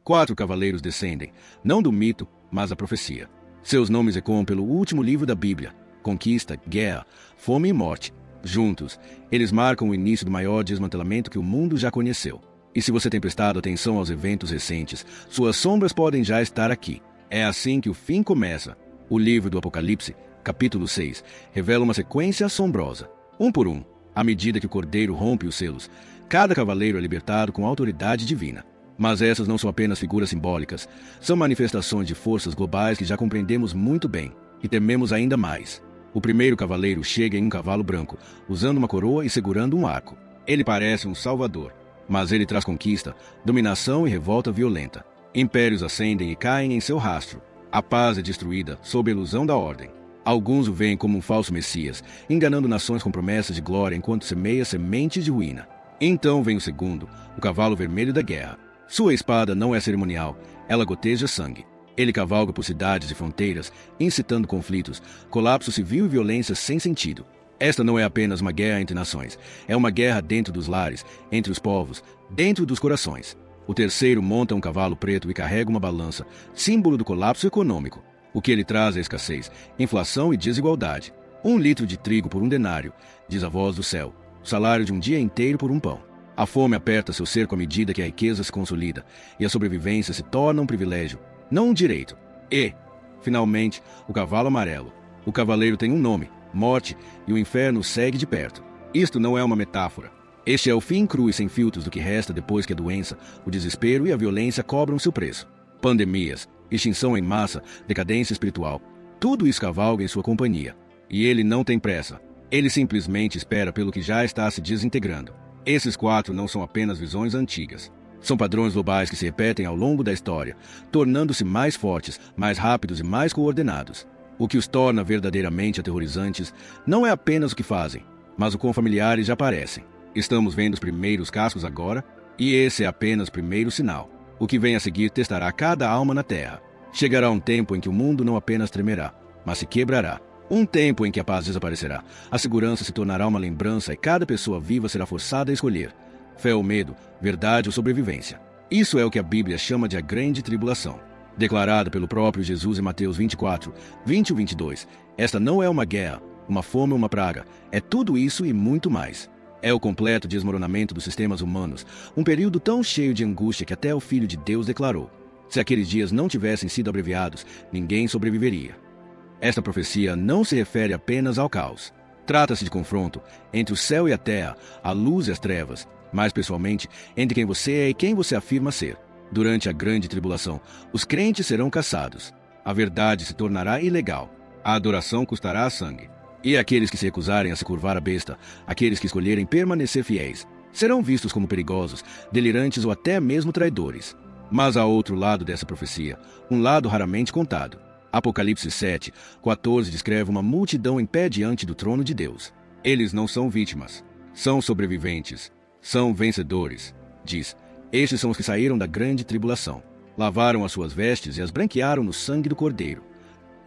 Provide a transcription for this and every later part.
4 cavaleiros descendem, não do mito, mas da profecia. Seus nomes ecoam pelo último livro da Bíblia: conquista, guerra, fome e morte. Juntos, eles marcam o início do maior desmantelamento que o mundo já conheceu. E se você tem prestado atenção aos eventos recentes, suas sombras podem já estar aqui. É assim que o fim começa. O livro do Apocalipse, capítulo 6, revela uma sequência assombrosa. Um por um, à medida que o Cordeiro rompe os selos, cada cavaleiro é libertado com autoridade divina. Mas essas não são apenas figuras simbólicas, são manifestações de forças globais que já compreendemos muito bem e tememos ainda mais. O primeiro cavaleiro chega em um cavalo branco, usando uma coroa e segurando um arco. Ele parece um salvador, mas ele traz conquista, dominação e revolta violenta. Impérios ascendem e caem em seu rastro. A paz é destruída sob a ilusão da ordem. Alguns o veem como um falso messias, enganando nações com promessas de glória enquanto semeia sementes de ruína. Então vem o segundo, o cavalo vermelho da guerra. Sua espada não é cerimonial, ela goteja sangue. Ele cavalga por cidades e fronteiras, incitando conflitos, colapso civil e violência sem sentido. Esta não é apenas uma guerra entre nações, é uma guerra dentro dos lares, entre os povos, dentro dos corações. O terceiro monta um cavalo preto e carrega uma balança, símbolo do colapso econômico. O que ele traz é escassez, inflação e desigualdade. 1 litro de trigo por 1 denário, diz a voz do céu, o salário de um dia inteiro por um pão. A fome aperta seu cerco à medida que a riqueza se consolida, e a sobrevivência se torna um privilégio, não um direito. E, finalmente, o cavalo amarelo. O cavaleiro tem um nome, morte, e o inferno segue de perto. Isto não é uma metáfora. Este é o fim cru e sem filtros do que resta depois que a doença, o desespero e a violência cobram seu preço. Pandemias, extinção em massa, decadência espiritual, tudo isso cavalga em sua companhia. E ele não tem pressa. Ele simplesmente espera pelo que já está se desintegrando. Esses 4 não são apenas visões antigas. São padrões globais que se repetem ao longo da história, tornando-se mais fortes, mais rápidos e mais coordenados. O que os torna verdadeiramente aterrorizantes não é apenas o que fazem, mas o quão familiares já parecem. Estamos vendo os primeiros cascos agora, e esse é apenas o primeiro sinal. O que vem a seguir testará cada alma na Terra. Chegará um tempo em que o mundo não apenas tremerá, mas se quebrará. Um tempo em que a paz desaparecerá, a segurança se tornará uma lembrança e cada pessoa viva será forçada a escolher fé ou medo, verdade ou sobrevivência. Isso é o que a Bíblia chama de a grande tribulação. Declarada pelo próprio Jesus em Mateus 24, 20 e 22. Esta não é uma guerra, uma fome ou uma praga. É tudo isso e muito mais. É o completo desmoronamento dos sistemas humanos, um período tão cheio de angústia que até o Filho de Deus declarou: se aqueles dias não tivessem sido abreviados, ninguém sobreviveria. Esta profecia não se refere apenas ao caos. Trata-se de confronto entre o céu e a terra, a luz e as trevas, mais pessoalmente, entre quem você é e quem você afirma ser. Durante a grande tribulação, os crentes serão caçados. A verdade se tornará ilegal. A adoração custará sangue. E aqueles que se recusarem a se curvar à besta, aqueles que escolherem permanecer fiéis, serão vistos como perigosos, delirantes ou até mesmo traidores. Mas há outro lado dessa profecia, um lado raramente contado. Apocalipse 7, 14 descreve uma multidão em pé diante do trono de Deus. Eles não são vítimas, são sobreviventes, são vencedores. Diz: estes são os que saíram da grande tribulação, lavaram as suas vestes e as branquearam no sangue do Cordeiro.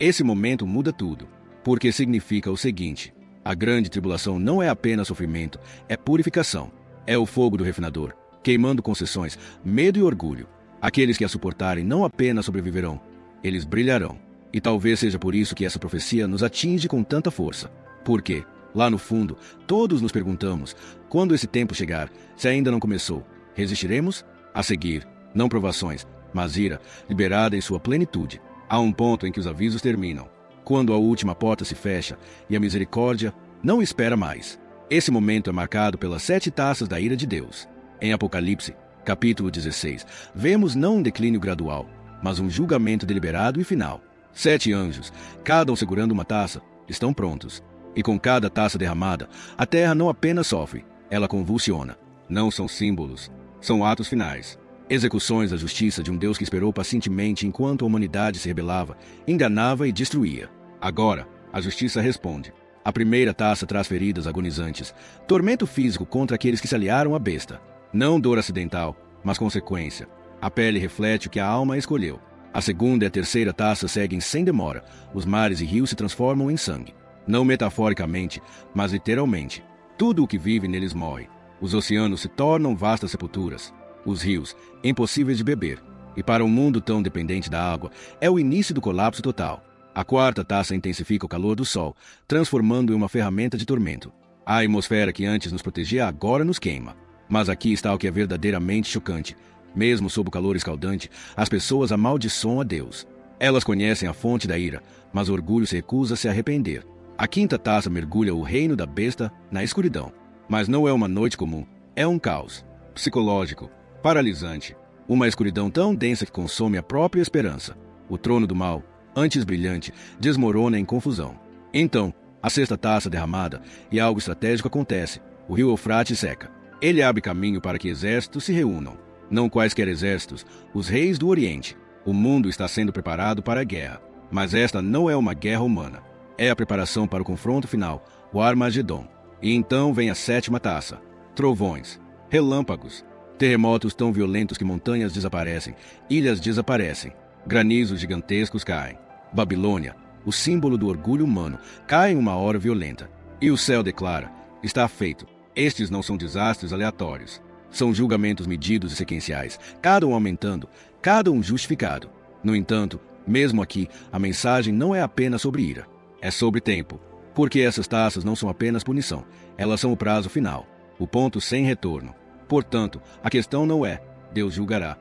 Esse momento muda tudo, porque significa o seguinte: a grande tribulação não é apenas sofrimento, é purificação. É o fogo do refinador, queimando concessões, medo e orgulho. Aqueles que a suportarem não apenas sobreviverão, eles brilharão. E talvez seja por isso que essa profecia nos atinge com tanta força. Porque, lá no fundo, todos nos perguntamos, quando esse tempo chegar, se ainda não começou, resistiremos? A seguir, não provações, mas ira, liberada em sua plenitude. Há um ponto em que os avisos terminam, quando a última porta se fecha e a misericórdia não espera mais. Esse momento é marcado pelas 7 taças da ira de Deus. Em Apocalipse, capítulo 16, vemos não um declínio gradual, mas um julgamento deliberado e final. 7 anjos, cada um segurando uma taça, estão prontos. E com cada taça derramada, a terra não apenas sofre, ela convulsiona. Não são símbolos, são atos finais. Execuções da justiça de um Deus que esperou pacientemente enquanto a humanidade se rebelava, enganava e destruía. Agora, a justiça responde. A primeira taça traz feridas agonizantes, tormento físico contra aqueles que se aliaram à besta. Não dor acidental, mas consequência. A pele reflete o que a alma escolheu. A segunda e a terceira taça seguem sem demora. Os mares e rios se transformam em sangue. Não metaforicamente, mas literalmente. Tudo o que vive neles morre. Os oceanos se tornam vastas sepulturas. Os rios, impossíveis de beber. E para um mundo tão dependente da água, é o início do colapso total. A quarta taça intensifica o calor do Sol, transformando-o em uma ferramenta de tormento. A atmosfera que antes nos protegia agora nos queima. Mas aqui está o que é verdadeiramente chocante. Mesmo sob o calor escaldante, as pessoas amaldiçoam a Deus. Elas conhecem a fonte da ira, mas o orgulho se recusa a se arrepender. A quinta taça mergulha o reino da besta na escuridão. Mas não é uma noite comum, é um caos psicológico, paralisante. Uma escuridão tão densa que consome a própria esperança. O trono do mal, antes brilhante, desmorona em confusão. Então, a sexta taça derramada e algo estratégico acontece. O rio Eufrates seca. Ele abre caminho para que exércitos se reúnam. Não quaisquer exércitos, os reis do Oriente. O mundo está sendo preparado para a guerra. Mas esta não é uma guerra humana. É a preparação para o confronto final, o Armagedon. E então vem a sétima taça. Trovões, relâmpagos, terremotos tão violentos que montanhas desaparecem, ilhas desaparecem, granizos gigantescos caem. Babilônia, o símbolo do orgulho humano, cai em uma hora violenta. E o céu declara: está feito. Estes não são desastres aleatórios. São julgamentos medidos e sequenciais, cada um aumentando, cada um justificado. No entanto, mesmo aqui, a mensagem não é apenas sobre ira. É sobre tempo. Porque essas taças não são apenas punição, elas são o prazo final, o ponto sem retorno. Portanto, a questão não é: Deus julgará.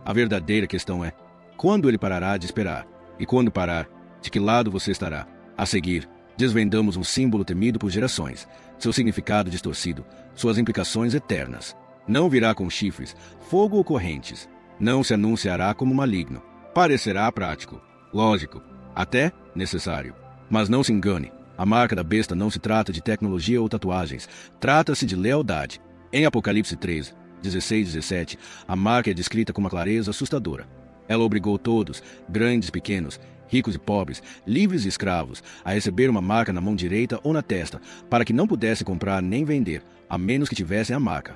A verdadeira questão é: quando ele parará de esperar? E quando parar, de que lado você estará? A seguir, desvendamos um símbolo temido por gerações, seu significado distorcido, suas implicações eternas. Não virá com chifres, fogo ou correntes. Não se anunciará como maligno. Parecerá prático, lógico, até necessário. Mas não se engane, a marca da besta não se trata de tecnologia ou tatuagens, trata-se de lealdade. Em Apocalipse 13, 16 e 17, a marca é descrita com uma clareza assustadora. Ela obrigou todos, grandes e pequenos, ricos e pobres, livres e escravos, a receber uma marca na mão direita ou na testa, para que não pudessem comprar nem vender, a menos que tivessem a marca.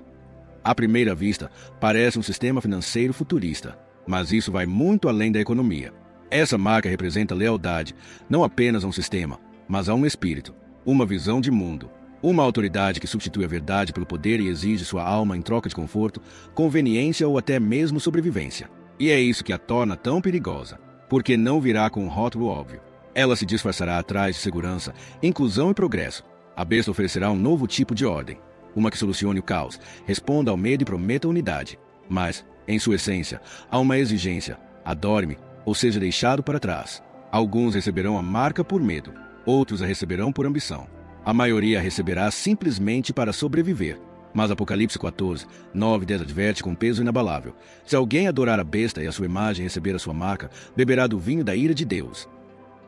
À primeira vista, parece um sistema financeiro futurista, mas isso vai muito além da economia. Essa marca representa lealdade, não apenas a um sistema, mas a um espírito, uma visão de mundo, uma autoridade que substitui a verdade pelo poder e exige sua alma em troca de conforto, conveniência ou até mesmo sobrevivência. E é isso que a torna tão perigosa, porque não virá com um rótulo óbvio. Ela se disfarçará atrás de segurança, inclusão e progresso. A besta oferecerá um novo tipo de ordem, uma que solucione o caos, responda ao medo e prometa unidade. Mas, em sua essência, há uma exigência: adore-me, ou seja deixado para trás. Alguns receberão a marca por medo, outros a receberão por ambição. A maioria a receberá simplesmente para sobreviver. Mas Apocalipse 14, 9 e 10 adverte com peso inabalável: se alguém adorar a besta e a sua imagem receber a sua marca, beberá do vinho da ira de Deus.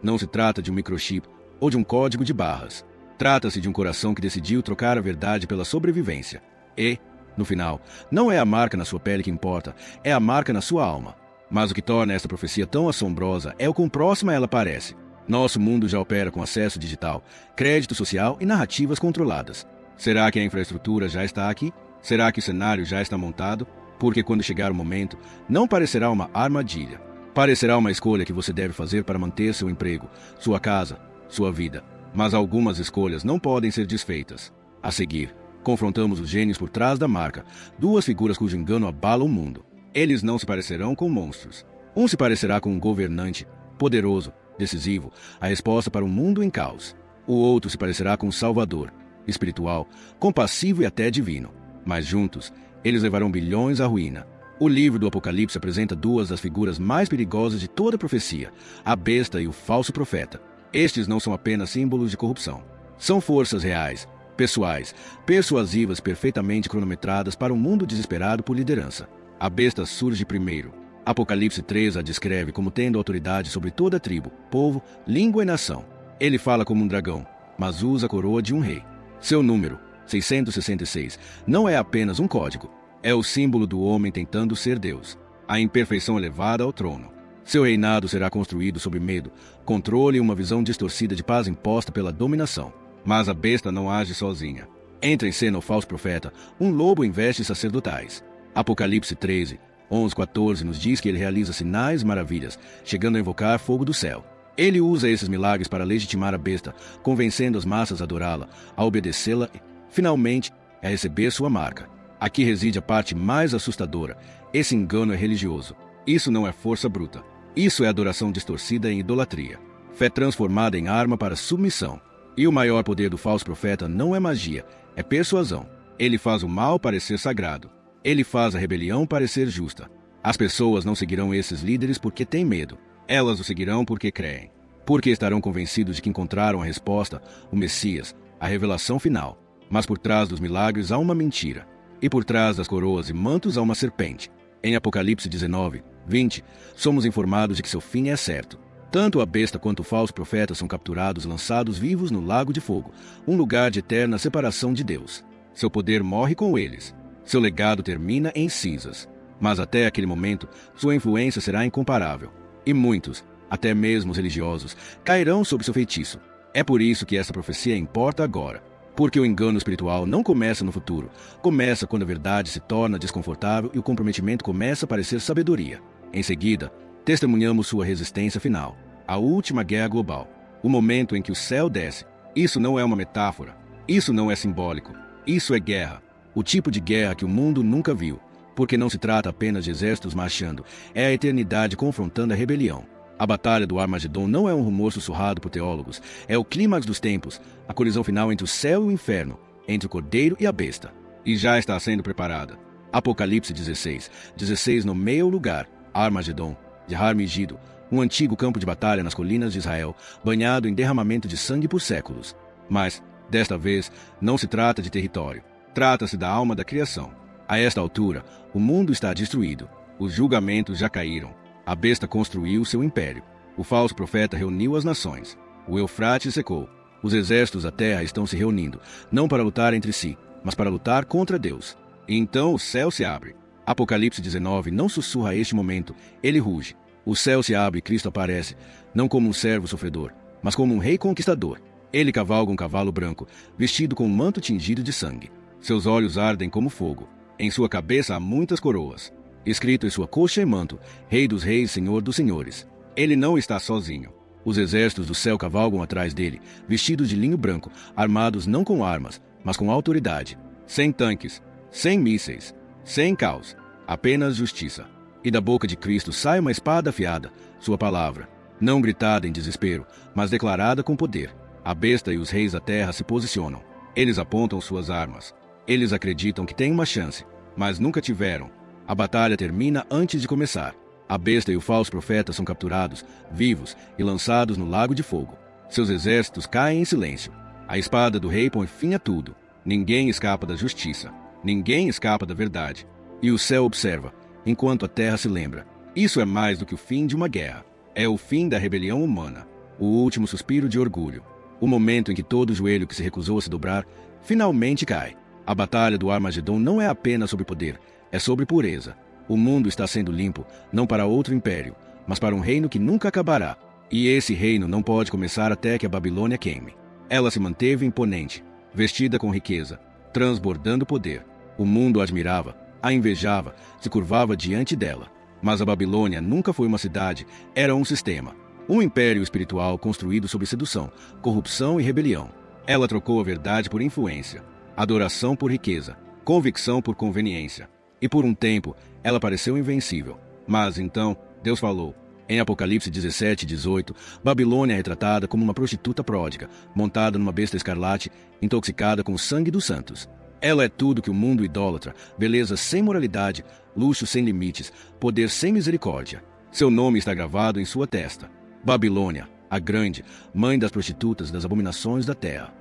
Não se trata de um microchip ou de um código de barras. Trata-se de um coração que decidiu trocar a verdade pela sobrevivência. E, no final, não é a marca na sua pele que importa, é a marca na sua alma. Mas o que torna esta profecia tão assombrosa é o quão próxima ela parece. Nosso mundo já opera com acesso digital, crédito social e narrativas controladas. Será que a infraestrutura já está aqui? Será que o cenário já está montado? Porque quando chegar o momento, não parecerá uma armadilha. Parecerá uma escolha que você deve fazer para manter seu emprego, sua casa, sua vida. Mas algumas escolhas não podem ser desfeitas. A seguir, confrontamos os gênios por trás da marca, duas figuras cujo engano abala o mundo. Eles não se parecerão com monstros. Um se parecerá com um governante, poderoso, decisivo, a resposta para um mundo em caos. O outro se parecerá com um salvador, espiritual, compassivo e até divino. Mas juntos, eles levarão bilhões à ruína. O livro do Apocalipse apresenta duas das figuras mais perigosas de toda a profecia, a besta e o falso profeta. Estes não são apenas símbolos de corrupção. São forças reais, pessoais, persuasivas, perfeitamente cronometradas para um mundo desesperado por liderança. A besta surge primeiro. Apocalipse 3 a descreve como tendo autoridade sobre toda tribo, povo, língua e nação. Ele fala como um dragão, mas usa a coroa de um rei. Seu número, 666, não é apenas um código. É o símbolo do homem tentando ser Deus, a imperfeição elevada ao trono. Seu reinado será construído sob medo, controle e uma visão distorcida de paz imposta pela dominação. Mas a besta não age sozinha. Entra em cena o falso profeta, um lobo em vestes sacerdotais. Apocalipse 13, 11-14 nos diz que ele realiza sinais e maravilhas, chegando a invocar fogo do céu. Ele usa esses milagres para legitimar a besta, convencendo as massas a adorá-la, a obedecê-la e, finalmente, a receber sua marca. Aqui reside a parte mais assustadora. Esse engano é religioso. Isso não é força bruta. Isso é adoração distorcida em idolatria. Fé transformada em arma para submissão. E o maior poder do falso profeta não é magia, é persuasão. Ele faz o mal parecer sagrado. Ele faz a rebelião parecer justa. As pessoas não seguirão esses líderes porque têm medo. Elas o seguirão porque creem. Porque estarão convencidos de que encontraram a resposta, o Messias, a revelação final. Mas por trás dos milagres há uma mentira. E por trás das coroas e mantos há uma serpente. Em Apocalipse 19, 20, somos informados de que seu fim é certo. Tanto a besta quanto o falso profeta são capturados e lançados vivos no lago de fogo, um lugar de eterna separação de Deus. Seu poder morre com eles. Seu legado termina em cinzas. Mas até aquele momento, sua influência será incomparável. E muitos, até mesmo os religiosos, cairão sob seu feitiço. É por isso que essa profecia importa agora. Porque o engano espiritual não começa no futuro. Começa quando a verdade se torna desconfortável e o comprometimento começa a parecer sabedoria. Em seguida, testemunhamos sua resistência final. A última guerra global. O momento em que o céu desce. Isso não é uma metáfora. Isso não é simbólico. Isso é guerra. O tipo de guerra que o mundo nunca viu. Porque não se trata apenas de exércitos marchando. É a eternidade confrontando a rebelião. A batalha do Armagedon não é um rumor sussurrado por teólogos. É o clímax dos tempos. A colisão final entre o céu e o inferno. Entre o cordeiro e a besta. E já está sendo preparada. Apocalipse 16. 16 nomeia o lugar. Armagedon, de Har Megido, um antigo campo de batalha nas colinas de Israel, banhado em derramamento de sangue por séculos. Mas, desta vez, não se trata de território. Trata-se da alma da criação. A esta altura, o mundo está destruído. Os julgamentos já caíram. A besta construiu seu império. O falso profeta reuniu as nações. O Eufrates secou. Os exércitos da terra estão se reunindo, não para lutar entre si, mas para lutar contra Deus. E então o céu se abre. Apocalipse 19 não sussurra a este momento, ele ruge. O céu se abre e Cristo aparece, não como um servo sofredor, mas como um rei conquistador. Ele cavalga um cavalo branco, vestido com um manto tingido de sangue. Seus olhos ardem como fogo. Em sua cabeça há muitas coroas. Escrito em sua coxa e manto, Rei dos Reis, Senhor dos Senhores. Ele não está sozinho. Os exércitos do céu cavalgam atrás dele, vestidos de linho branco, armados não com armas, mas com autoridade. Sem tanques, sem mísseis, sem caos, apenas justiça. E da boca de Cristo sai uma espada afiada, sua palavra, não gritada em desespero, mas declarada com poder. A besta e os reis da terra se posicionam. Eles apontam suas armas. Eles acreditam que têm uma chance, mas nunca tiveram. A batalha termina antes de começar. A besta e o falso profeta são capturados, vivos e lançados no lago de fogo. Seus exércitos caem em silêncio. A espada do rei põe fim a tudo. Ninguém escapa da justiça. Ninguém escapa da verdade. E o céu observa, enquanto a terra se lembra. Isso é mais do que o fim de uma guerra. É o fim da rebelião humana. O último suspiro de orgulho. O momento em que todo joelho que se recusou a se dobrar, finalmente cai. A batalha do Armagedon não é apenas sobre poder, é sobre pureza. O mundo está sendo limpo, não para outro império, mas para um reino que nunca acabará. E esse reino não pode começar até que a Babilônia queime. Ela se manteve imponente, vestida com riqueza, transbordando poder. O mundo a admirava, a invejava, se curvava diante dela. Mas a Babilônia nunca foi uma cidade, era um sistema. Um império espiritual construído sob sedução, corrupção e rebelião. Ela trocou a verdade por influência, adoração por riqueza, convicção por conveniência. E por um tempo, ela pareceu invencível. Mas então, Deus falou. Em Apocalipse 17, 18, Babilônia é retratada como uma prostituta pródiga, montada numa besta escarlate, intoxicada com o sangue dos santos. Ela é tudo que o mundo idólatra, beleza sem moralidade, luxo sem limites, poder sem misericórdia. Seu nome está gravado em sua testa. Babilônia, a grande, mãe das prostitutas das abominações da terra.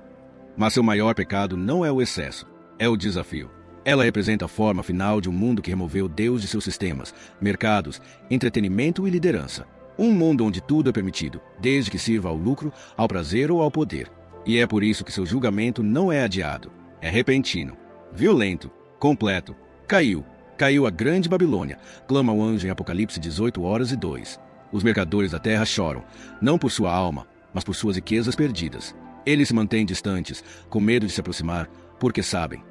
Mas seu maior pecado não é o excesso, é o desafio. Ela representa a forma final de um mundo que removeu Deus de seus sistemas, mercados, entretenimento e liderança. Um mundo onde tudo é permitido, desde que sirva ao lucro, ao prazer ou ao poder. E é por isso que seu julgamento não é adiado. É repentino, violento, completo. Caiu a grande Babilônia, clama o anjo em Apocalipse 18 horas e 2. Os mercadores da terra choram, não por sua alma, mas por suas riquezas perdidas. Eles se mantêm distantes, com medo de se aproximar, porque sabem.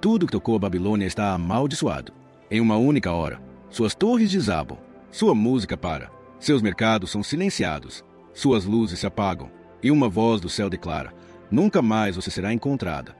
Tudo que tocou a Babilônia está amaldiçoado. Em uma única hora, suas torres desabam, sua música para, seus mercados são silenciados, suas luzes se apagam, e uma voz do céu declara: nunca mais você será encontrada.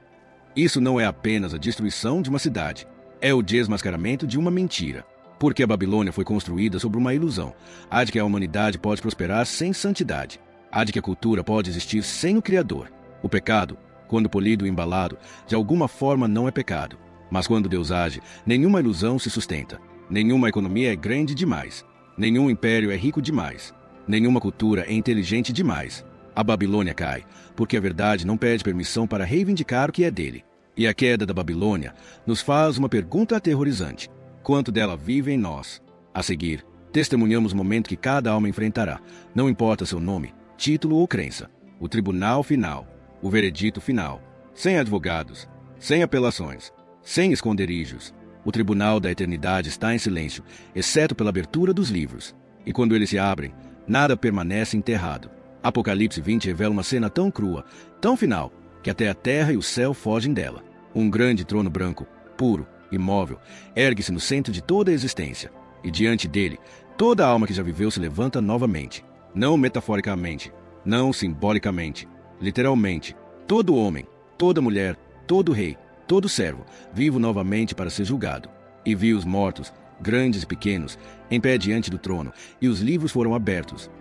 Isso não é apenas a destruição de uma cidade, é o desmascaramento de uma mentira. Porque a Babilônia foi construída sobre uma ilusão, a de que a humanidade pode prosperar sem santidade, a de que a cultura pode existir sem o Criador. O pecado, quando polido e embalado, de alguma forma não é pecado. Mas quando Deus age, nenhuma ilusão se sustenta. Nenhuma economia é grande demais. Nenhum império é rico demais. Nenhuma cultura é inteligente demais. A Babilônia cai, porque a verdade não pede permissão para reivindicar o que é dele. E a queda da Babilônia nos faz uma pergunta aterrorizante. Quanto dela vive em nós? A seguir, testemunhamos o momento que cada alma enfrentará, não importa seu nome, título ou crença. O tribunal final, o veredito final, sem advogados, sem apelações, sem esconderijos. O tribunal da eternidade está em silêncio, exceto pela abertura dos livros. E quando eles se abrem, nada permanece enterrado. Apocalipse 20 revela uma cena tão crua, tão final, que até a terra e o céu fogem dela. Um grande trono branco, puro, imóvel, ergue-se no centro de toda a existência. E diante dele, toda a alma que já viveu se levanta novamente. Não metaforicamente, não simbolicamente, literalmente. Todo homem, toda mulher, todo rei, todo servo, vivo novamente para ser julgado. E vi os mortos, grandes e pequenos, em pé diante do trono, e os livros foram abertos.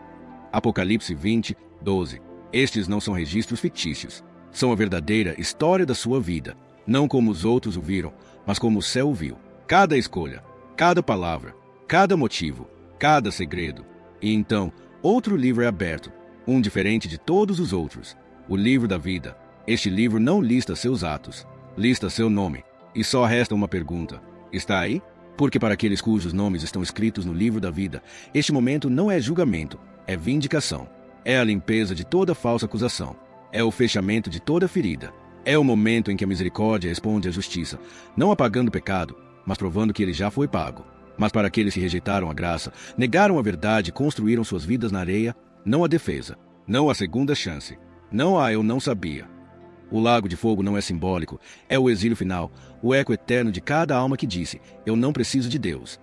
Apocalipse 20, 12. Estes não são registros fictícios. São a verdadeira história da sua vida. Não como os outros o viram, mas como o céu o viu. Cada escolha, cada palavra, cada motivo, cada segredo. E então, outro livro é aberto, um diferente de todos os outros. O livro da vida. Este livro não lista seus atos, lista seu nome. E só resta uma pergunta. Está aí? Porque para aqueles cujos nomes estão escritos no livro da vida, este momento não é julgamento, é vindicação. É a limpeza de toda falsa acusação. É o fechamento de toda ferida. É o momento em que a misericórdia responde à justiça, não apagando o pecado, mas provando que ele já foi pago. Mas para aqueles que rejeitaram a graça, negaram a verdade e construíram suas vidas na areia, não há defesa, não há segunda chance, não há eu não sabia. O lago de fogo não é simbólico, é o exílio final, o eco eterno de cada alma que disse, eu não preciso de Deus.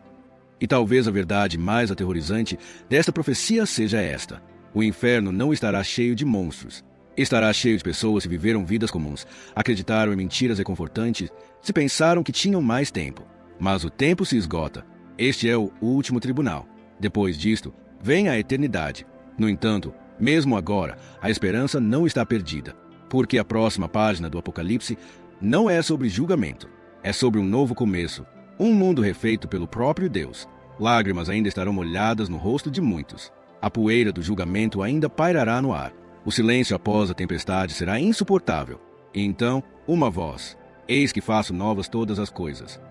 E talvez a verdade mais aterrorizante desta profecia seja esta: o inferno não estará cheio de monstros. Estará cheio de pessoas que viveram vidas comuns, acreditaram em mentiras reconfortantes, se pensaram que tinham mais tempo. Mas o tempo se esgota. Este é o último tribunal. Depois disto, vem a eternidade. No entanto, mesmo agora, a esperança não está perdida, porque a próxima página do Apocalipse não é sobre julgamento, é sobre um novo começo, um mundo refeito pelo próprio Deus. Lágrimas ainda estarão molhadas no rosto de muitos. A poeira do julgamento ainda pairará no ar. O silêncio após a tempestade será insuportável. E então, uma voz: eis que faço novas todas as coisas.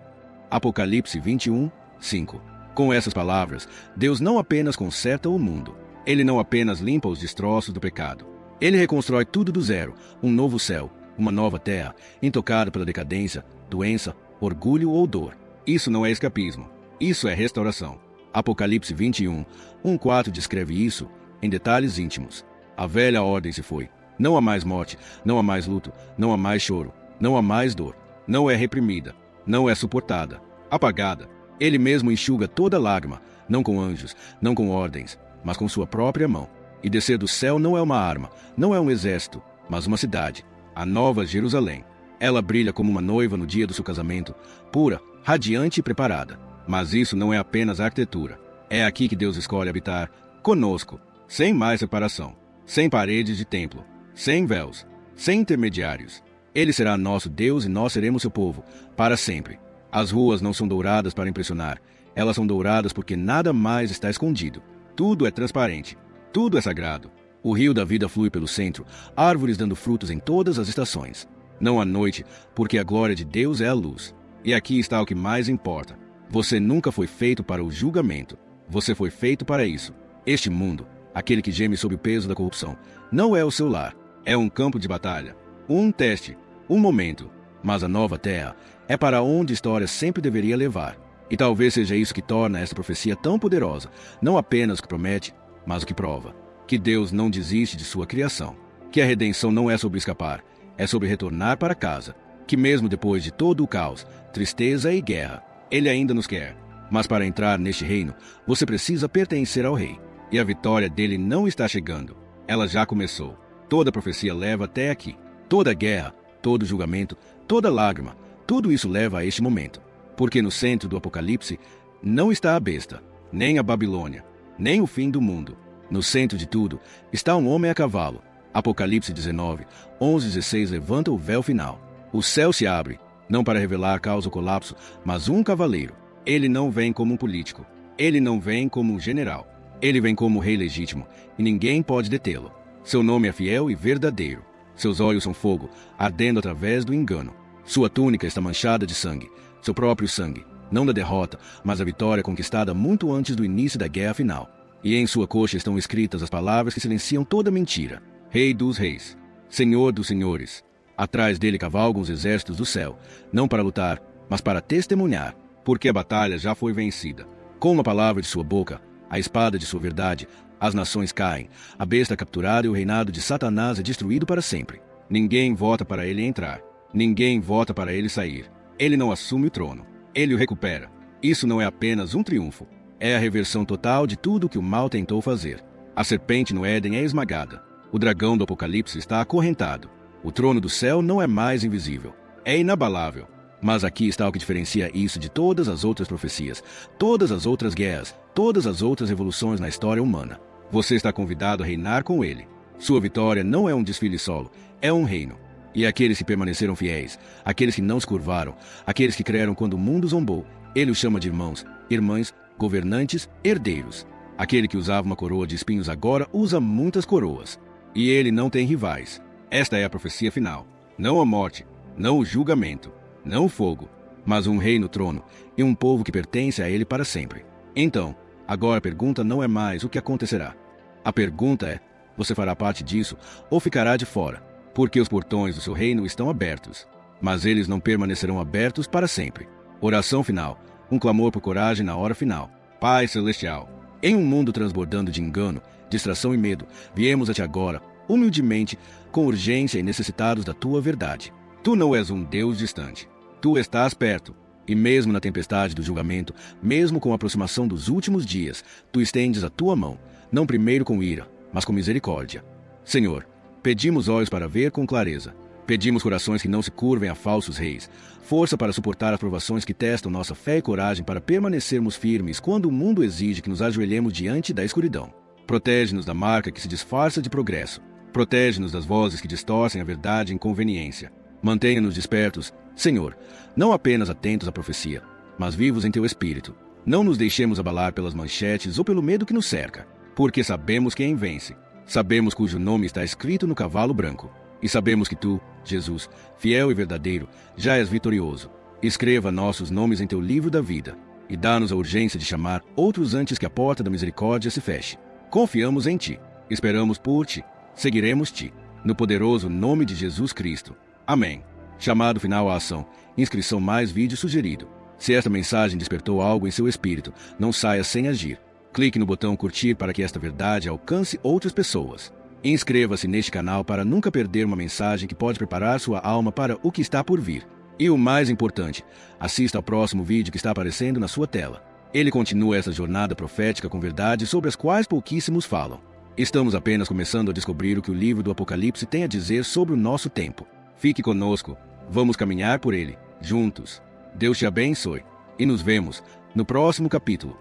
Apocalipse 21, 5. Com essas palavras, Deus não apenas conserta o mundo. Ele não apenas limpa os destroços do pecado. Ele reconstrói tudo do zero, um novo céu, uma nova terra, intocada pela decadência, doença, orgulho ou dor. Isso não é escapismo. Isso é restauração. Apocalipse 21, 1:4 descreve isso em detalhes íntimos. A velha ordem se foi. Não há mais morte, não há mais luto, não há mais choro, não há mais dor. Não é reprimida, não é suportada, apagada. Ele mesmo enxuga toda lágrima, não com anjos, não com ordens, mas com sua própria mão. E descer do céu não é uma arma, não é um exército, mas uma cidade, a Nova Jerusalém. Ela brilha como uma noiva no dia do seu casamento, pura, radiante e preparada. Mas isso não é apenas arquitetura. É aqui que Deus escolhe habitar, conosco, sem mais separação. Sem paredes de templo, sem véus, sem intermediários. Ele será nosso Deus e nós seremos seu povo, para sempre. As ruas não são douradas para impressionar, elas são douradas porque nada mais está escondido. Tudo é transparente, tudo é sagrado. O rio da vida flui pelo centro, árvores dando frutos em todas as estações. Não há noite, porque a glória de Deus é a luz. E aqui está o que mais importa. Você nunca foi feito para o julgamento. Você foi feito para isso. Este mundo, aquele que geme sob o peso da corrupção, não é o seu lar. É um campo de batalha, um teste, um momento. Mas a nova terra é para onde a história sempre deveria levar. E talvez seja isso que torna essa profecia tão poderosa, não apenas o que promete, mas o que prova. Que Deus não desiste de sua criação. Que a redenção não é sobre escapar, é sobre retornar para casa. Que mesmo depois de todo o caos, tristeza e guerra, Ele ainda nos quer. Mas para entrar neste reino, você precisa pertencer ao Rei. E a vitória dele não está chegando. Ela já começou. Toda profecia leva até aqui. Toda guerra, todo julgamento, toda lágrima, tudo isso leva a este momento. Porque no centro do Apocalipse não está a besta, nem a Babilônia, nem o fim do mundo. No centro de tudo está um homem a cavalo. Apocalipse 19, 11 e 16 levanta o véu final. O céu se abre, não para revelar a causa do colapso, mas um cavaleiro. Ele não vem como um político. Ele não vem como um general. Ele vem como rei legítimo, e ninguém pode detê-lo. Seu nome é fiel e verdadeiro. Seus olhos são fogo, ardendo através do engano. Sua túnica está manchada de sangue, seu próprio sangue, não da derrota, mas da vitória conquistada muito antes do início da guerra final. E em sua coxa estão escritas as palavras que silenciam toda mentira. Rei dos reis, Senhor dos senhores. Atrás dele cavalgam os exércitos do céu, não para lutar, mas para testemunhar, porque a batalha já foi vencida. Com a palavra de sua boca, a espada de sua verdade, as nações caem, a besta é capturada e o reinado de Satanás é destruído para sempre. Ninguém vota para ele entrar, ninguém vota para ele sair. Ele não assume o trono, ele o recupera. Isso não é apenas um triunfo, é a reversão total de tudo o que o mal tentou fazer. A serpente no Éden é esmagada, o dragão do Apocalipse está acorrentado. O trono do céu não é mais invisível, é inabalável. Mas aqui está o que diferencia isso de todas as outras profecias, todas as outras guerras, todas as outras revoluções na história humana. Você está convidado a reinar com ele. Sua vitória não é um desfile solo, é um reino. E aqueles que permaneceram fiéis, aqueles que não se curvaram, aqueles que creram quando o mundo zombou, ele os chama de irmãos, irmãs, governantes, herdeiros. Aquele que usava uma coroa de espinhos agora usa muitas coroas. E ele não tem rivais. Esta é a profecia final. Não a morte, não o julgamento, não o fogo, mas um rei no trono e um povo que pertence a ele para sempre. Então, agora a pergunta não é mais o que acontecerá. A pergunta é, você fará parte disso ou ficará de fora? Porque os portões do seu reino estão abertos, mas eles não permanecerão abertos para sempre. Oração final, um clamor por coragem na hora final. Pai Celestial, em um mundo transbordando de engano, distração e medo, viemos a ti agora, humildemente, com urgência e necessitados da tua verdade. Tu não és um Deus distante. Tu estás perto. E mesmo na tempestade do julgamento, mesmo com a aproximação dos últimos dias, tu estendes a tua mão, não primeiro com ira, mas com misericórdia. Senhor, pedimos olhos para ver com clareza. Pedimos corações que não se curvem a falsos reis. Força para suportar as provações que testam nossa fé e coragem para permanecermos firmes quando o mundo exige que nos ajoelhemos diante da escuridão. Protege-nos da marca que se disfarça de progresso. Protege-nos das vozes que distorcem a verdade em conveniência. Mantenha-nos despertos, Senhor, não apenas atentos à profecia, mas vivos em teu espírito. Não nos deixemos abalar pelas manchetes ou pelo medo que nos cerca, porque sabemos quem vence. Sabemos cujo nome está escrito no cavalo branco. E sabemos que tu, Jesus, fiel e verdadeiro, já és vitorioso. Escreva nossos nomes em teu livro da vida e dá-nos a urgência de chamar outros antes que a porta da misericórdia se feche. Confiamos em ti, esperamos por ti, seguiremos-te, no poderoso nome de Jesus Cristo. Amém. Chamado final à ação. Inscrição mais vídeo sugerido. Se esta mensagem despertou algo em seu espírito, não saia sem agir. Clique no botão curtir para que esta verdade alcance outras pessoas. Inscreva-se neste canal para nunca perder uma mensagem que pode preparar sua alma para o que está por vir. E o mais importante, assista ao próximo vídeo que está aparecendo na sua tela. Ele continua essa jornada profética com verdades sobre as quais pouquíssimos falam. Estamos apenas começando a descobrir o que o livro do Apocalipse tem a dizer sobre o nosso tempo. Fique conosco, vamos caminhar por ele, juntos. Deus te abençoe e nos vemos no próximo capítulo.